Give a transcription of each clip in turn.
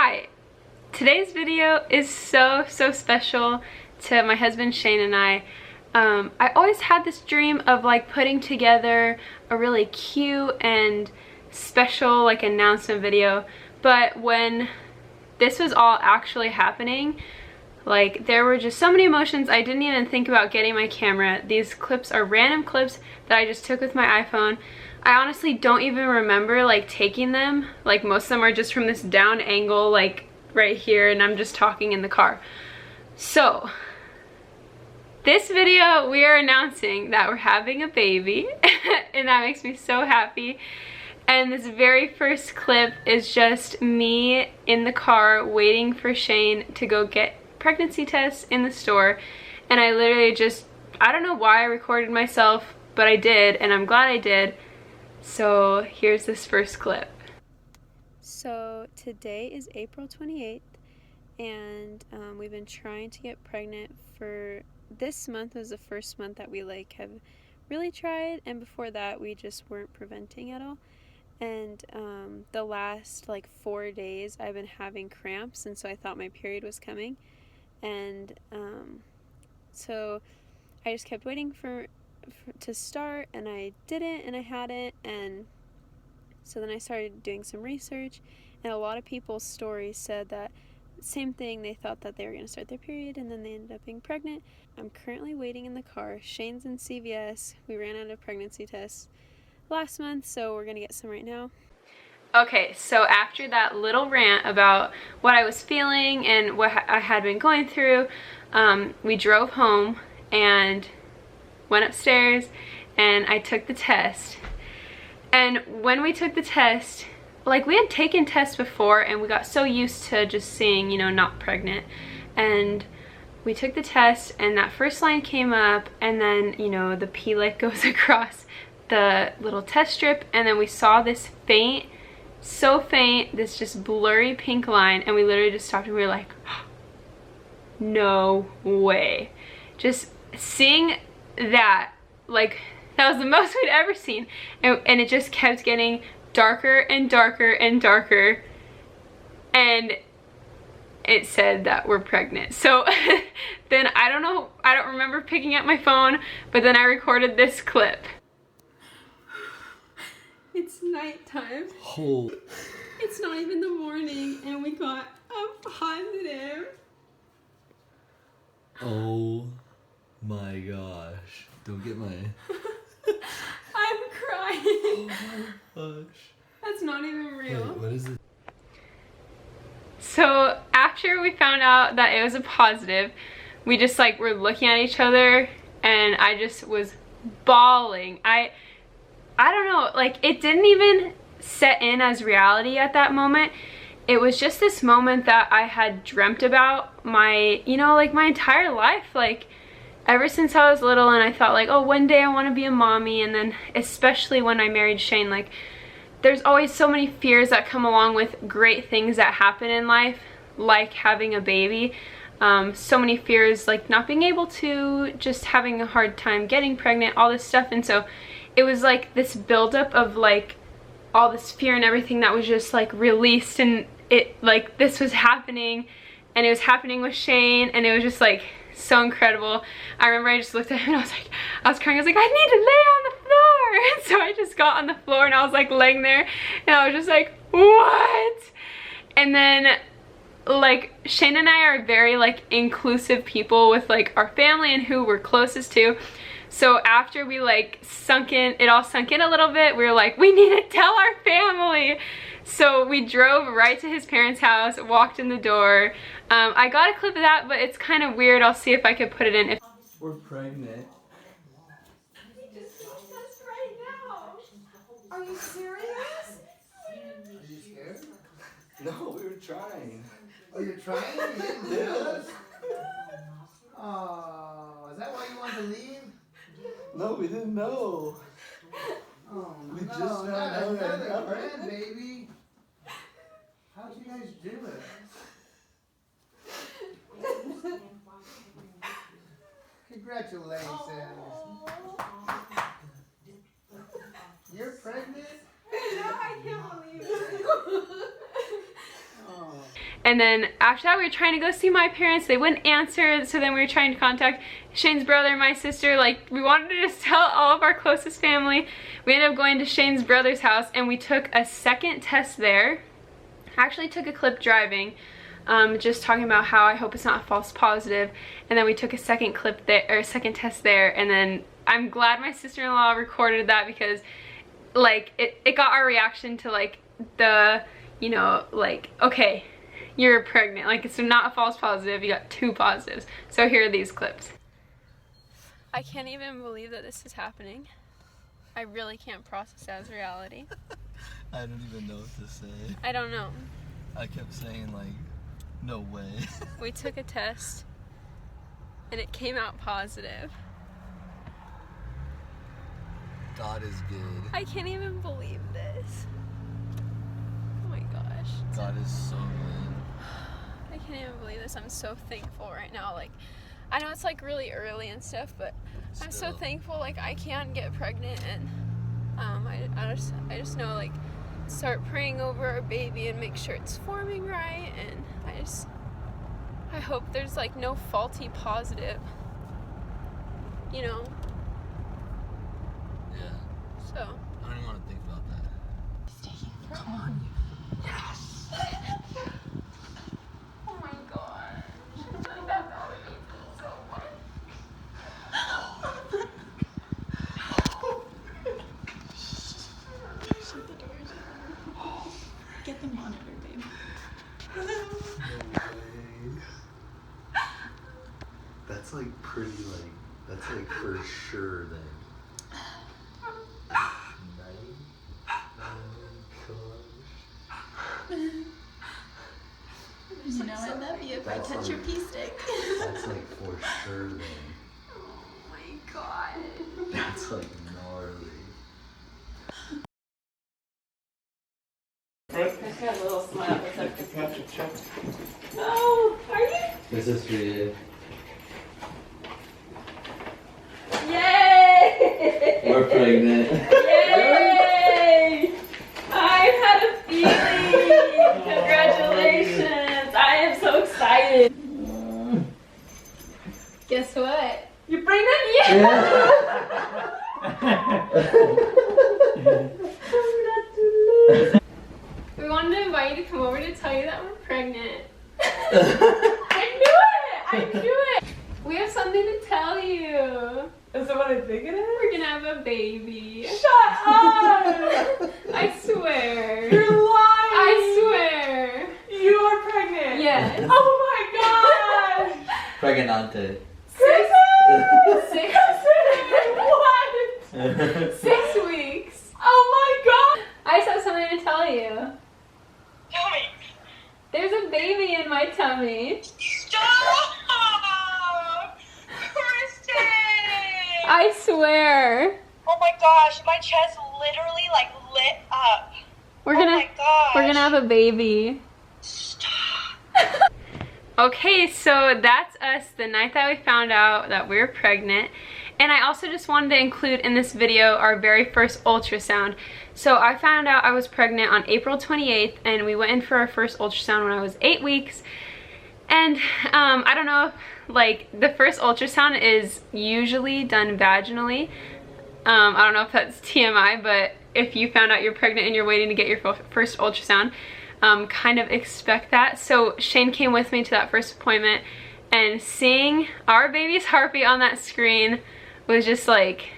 Hi, today's video is so special to my husband Shane and I. I always had this dream of like putting together a really cute and special like announcement video, but when this was all actually happening, like there were just so many emotions. I didn't even think about getting my camera. These clips are random clips that I just took with my iPhone. I honestly don't even remember like taking them. Like most of them are just from this down angle like right here, and I'm just talking in the car. So this video we are announcing that we're having a baby and that makes me so happy. And this very first clip is just me in the car waiting for Shane to go get pregnancy tests in the store. And I literally just, I don't know why I recorded myself, but I did, and I'm glad I did. So here's this first clip. So today is April 28th, and we've been trying to get pregnant for, this month was the first month that we like have really tried, and before that we just weren't preventing at all. And the last like 4 days I've been having cramps, and so I thought my period was coming. And so I just kept waiting to start, and I didn't, and I hadn't. And so then I started doing some research, and a lot of people's stories said that same thing. They thought that they were going to start their period, and then they ended up being pregnant. I'm currently waiting in the car. Shane's in CVS. We ran out of pregnancy tests last month, so we're gonna get some right now. Okay, so after that little rant about what I was feeling and what I had been going through, we drove home and went upstairs and I took the test. And when we took the test, like we had taken tests before and we got so used to just seeing, you know, not pregnant. And we took the test and that first line came up, and then, you know, the P like goes across the little test strip, and then we saw this faint, so faint, this just blurry pink line, and we literally just stopped and we were like, no way. Just seeing that, like, that was the most we'd ever seen, and it just kept getting darker and darker and darker, and it said that we're pregnant. So then I don't remember picking up my phone, but then I recorded this clip. It's nighttime. Oh. It's not even the morning, and we got a positive. Oh my gosh. Don't get my... I'm crying. Oh my gosh. That's not even real. Wait, what is it? So after we found out that it was a positive, we just like were looking at each other, and I just was bawling. I don't know, like it didn't even set in as reality at that moment. It was just this moment that I had dreamt about my, you know, like my entire life, like ever since I was little, and I thought like, oh, one day I want to be a mommy. And then especially when I married Shane, like there's always so many fears that come along with great things that happen in life, like having a baby. So many fears, like not being able to, just having a hard time getting pregnant, all this stuff. And so it was like this buildup of like all this fear and everything that was just like released, and it like this was happening, and it was happening with Shane, and it was just like so incredible. I remember I just looked at him and I was crying. I was like, I need to lay on the floor. And so I just got on the floor and I was like laying there, and I was just like, what? And then like Shane and I are very like inclusive people with like our family and who we're closest to. So after we like it all sunk in a little bit, we were like, we need to tell our family. So we drove right to his parents' house, walked in the door. I got a clip of that, but it's kind of weird. I'll see if I could put it in. We're pregnant. He just told us right now. Are you serious? Are you scared? No, we were trying. Oh, you're trying? You didn't tell us? Oh, is that why you wanted to leave? No, we didn't know. Oh, We no, just found out another right friend, baby. How'd you guys do it? Congratulations. You're pregnant? Yeah, I can't believe it. And then after that we were trying to go see my parents. They wouldn't answer, so then we were trying to contact Shane's brother and my sister. Like, we wanted to just tell all of our closest family. We ended up going to Shane's brother's house and we took a second test there. I actually took a clip driving, just talking about how I hope it's not a false positive. And then we took a second clip there, or a second test there, and then I'm glad my sister-in-law recorded that because like it got our reaction to like the, you know, like, okay, you're pregnant, like it's not a false positive, you got 2 positives. So here are these clips. I can't even believe that this is happening. I really can't process it as reality. I don't even know what to say. I don't know. I kept saying like, no way. We took a test and it came out positive. God is good. I can't even believe this. Oh my gosh. God is so good. I can't even believe this. I'm so thankful right now. Like, I know it's like really early and stuff, but I'm so thankful like I can get pregnant, and I just know like start praying over our baby and make sure it's forming right, and I hope there's like no faulty positive, you know. Yeah. So I don't even want to think about that. Come on. Yes. oh my god. That's all it means so much. Shut the doors. Get the monitor, babe. No way. That's like pretty, like, that's like for sure then. You know I love you if I touch your pee stick. That's like for sure then. Oh my god. That's like gnarly. I got a little smile. Oh, are you? This is for you. Yay! We're pregnant. Yay! I've had a feeling. Congratulations. I am so excited. Guess what? You're pregnant? Yeah! We wanted to invite you to come over to tell you that we're pregnant. I knew it! I knew it! We have something to tell you. Is that what I think it is? We're gonna have a baby. Shut up! I swear. You're lying! I swear. You are pregnant? Yes. Oh my god! Pregnante. Six. What? 6 weeks. Oh my god! I just have something to tell you. Tell me. There's a baby in my tummy. Stop! Kristen! I swear. Oh my gosh, my chest literally like lit up. We're Oh gonna my gosh. we're gonna have a baby. Stop. Okay, so that's us the night that we found out that we were pregnant. And I also just wanted to include in this video our very first ultrasound. So I found out I was pregnant on April 28th, and we went in for our first ultrasound when I was 8 weeks. And I don't know if, like, the first ultrasound is usually done vaginally. I don't know if that's TMI, but if you found out you're pregnant and you're waiting to get your first ultrasound, kind of expect that. So Shane came with me to that first appointment, and seeing our baby's heartbeat on that screen was just like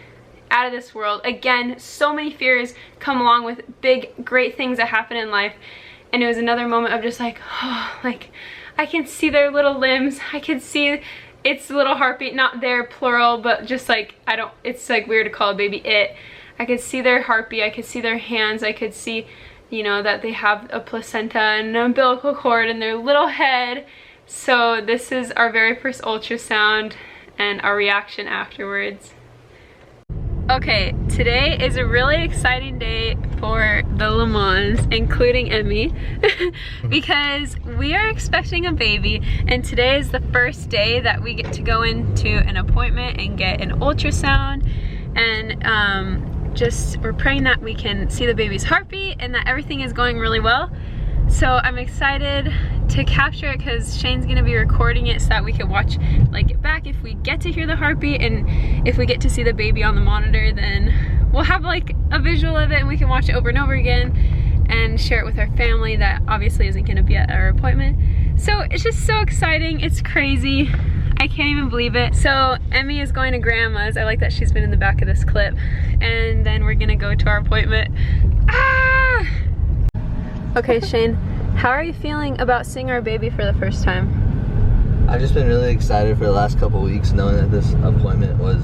out of this world. Again, so many fears come along with big, great things that happen in life, and it was another moment of just like, oh, like I can see their little limbs, I can see its little heartbeat, not their plural, but just like, it's like weird to call a baby it. I could see their heartbeat, I could see their hands, I could see, you know, that they have a placenta and an umbilical cord in their little head. So this is our very first ultrasound and our reaction afterwards. Okay, today is a really exciting day for the LemMons, including Emmy, because we are expecting a baby, and today is the first day that we get to go into an appointment and get an ultrasound, and we're praying that we can see the baby's heartbeat and that everything is going really well. So I'm excited to capture it because Shane's gonna be recording it so that we can watch it back. If we get to hear the heartbeat and if we get to see the baby on the monitor, then we'll have a visual of it and we can watch it over and over again and share it with our family that obviously isn't gonna be at our appointment. So it's just so exciting, it's crazy. I can't even believe it. So Emmy is going to grandma's. I like that she's been in the back of this clip. And then we're gonna go to our appointment. Ah! Okay, Shane, how are you feeling about seeing our baby for the first time? I've just been really excited for the last couple weeks knowing that this appointment was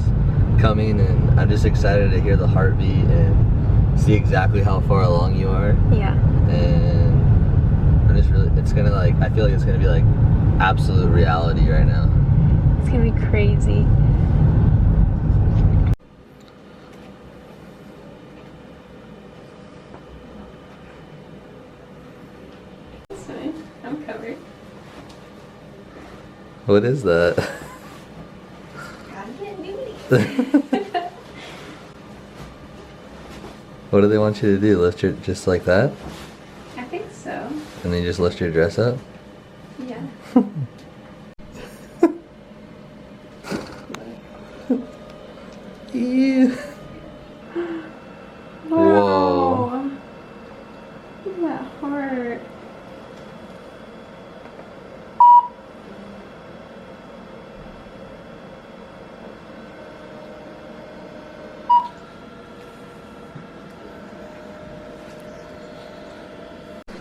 coming, and I'm just excited to hear the heartbeat and see exactly how far along you are. Yeah. And I'm just really, it's gonna I feel like it's gonna be absolute reality right now. It's gonna be crazy. I'm covered. What is that? What do they want you to do? Lift your, just like that? I think so. And then you just lift your dress up? Yeah. Ew. Whoa. Look at that heart.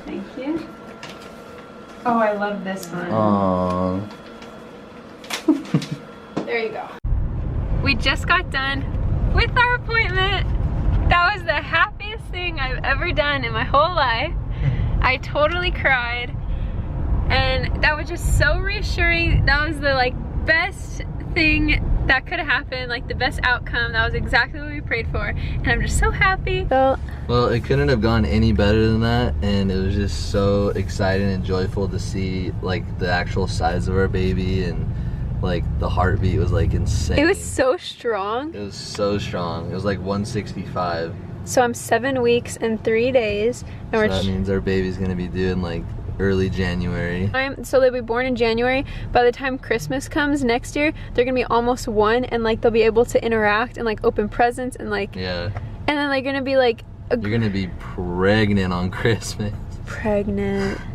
Thank you. Oh, I love this one. Aww. There you go. We just got done with our appointment. That was the happiest thing I've ever done in my whole life. I totally cried. And that was just so reassuring. That was the best thing that could have happened, the best outcome. That was exactly what we prayed for. And I'm just so happy. So, well, it couldn't have gone any better than that, and it was just so exciting and joyful to see the actual size of our baby, and the heartbeat was insane. it was so strong. It was so strong. It was 165. So I'm 7 weeks and 3 days. And So that means our baby's gonna be due in early January. So they'll be born in January. By the time Christmas comes next year, they're gonna be almost 1, and they'll be able to interact and open presents and Yeah. And then they're gonna be You're gonna be pregnant on Christmas. pregnant.